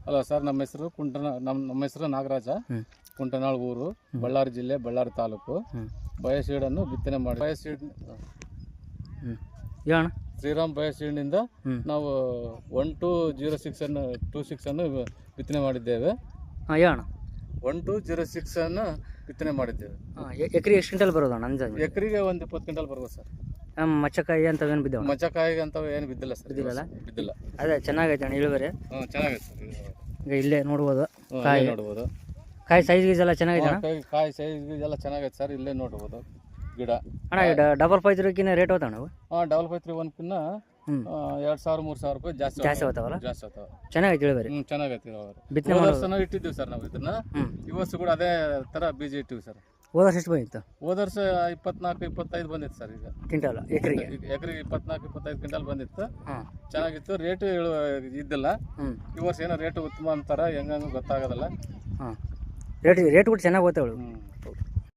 ಅಲ್ಲ ಸರ್, ನಮ್ಮ ಹೆಸರು ನಮ್ಮ ಹೆಸರು ನಾಗರಾಜ. ಕುಂಟನಾಳ್ ಊರು, ಬಳ್ಳಾರಿ ಜಿಲ್ಲೆ, ಬಳ್ಳಾರಿ ತಾಲೂಕು. ಬಯೋಸೀಡನ್ನು ಬಿತ್ತನೆ ಮಾಡಿ ಶ್ರೀರಾಮ್ ಬಯೋಸೀಡ್ನಿಂದ ನಾವು 1206 ಅನ್ನು ಬಿತ್ತನೆ ಮಾಡಿದ್ದೇವೆ. 1206 ಅನ್ನು ಬಿತ್ತನೆ ಮಾಡಿದ್ದೇವೆ. ಎಕರೆ ಎಷ್ಟು ಕ್ವಿಂಟಲ್ ಬರೋದು ಅಣ್ಣ ಅಂದಾಜು? ಎಕರೆಗೆ ಒಂದು 20 ಕ್ವಿಂಟಲ್ ಬರ್ಬೋದು ಸರ್. ಮಚ್ಚಕಾಯಿ ಅಂತ ಏನು ಬಿದ್ದಾವ? ಮಚ್ಚಕಾಯಿಗೆ ಅಂತ ಏನು ಬಿದ್ದಿಲ್ಲ ಸರ್. ಬಿದ್ದಿಲ್ಲ. ಅದೇ ಚೆನ್ನಾಗೈತೆ ಅಣ್ಣ ಇಳುವರಿ. ಚೆನ್ನಾಗೈತೆ ಸರ್. ಈಗ ಇಲ್ಲೇ ನೋಡ್ಬೋದು, ನೋಡ್ಬೋದು. ಕಾಯಿ ಸೈಜ್ ಗೀಸ್ ಎಲ್ಲ ಚೆನ್ನಾಗೈತೆ ಅಣ್ಣ? ಕಾಯಿ ಸೈಜ್ ಎಲ್ಲ ಚೆನ್ನಾಗೈತೆ ಸರ್. ಇಲ್ಲೇ ನೋಡ್ಬೋದು ಗಿಡ. ಅಣ್ಣ ಡಬಲ್ 5 ರೇಟ್ ಹೋತ ಅಣ್ಣ? ಡಬಲ್ 531 2,000-3,000 ರೂಪಾಯಿ ಜಾಸ್ತಿ ಹೋಗ್ತಾವಲ್ಲ? ಜಾಸ್ತಿ ಹೋಗ್ತಾವ. ಚೆನ್ನಾಗೈತೆ ಇಳುವರಿ. ಚೆನ್ನಾಗೈತೆ. ಬಿತ್ತನೆ ವರ್ಷನೂ ಇಟ್ಟಿದ್ದೀವಿ ಸರ್ ನಾವು ಇದನ್ನ. ಈ ವರ್ಷ ಕೂಡ ಅದೇ ತರ ಬೀಜ ಇಟ್ಟಿವಿ ಸರ್. ಹೋದ ವರ್ಷ ಎಷ್ಟು ಬಂದಿತ್ತು? ಹೋದ ವರ್ಷ 24-25 ಬಂದಿತ್ತು ಸರ್. ಈಗ ಕ್ವಿಂಟಲ್ ಎಕರೆಗೆ 24-25 ಕ್ವಿಂಟಲ್ ಬಂದಿತ್ತು. ಚೆನ್ನಾಗಿತ್ತು. ರೇಟ್ ಇದ್ದಿಲ್ಲ. ಈ ವರ್ಷ ಏನೋ ರೇಟ್ ಉತ್ತಮ ಅಂತಾರ, ಹೆಂಗ ಗೊತ್ತಾಗೋದಿಲ್ಲ. ರೇಟ್ ಕೂಡ ಚೆನ್ನಾಗಿ ಹೋಗ್ತಾವಳು.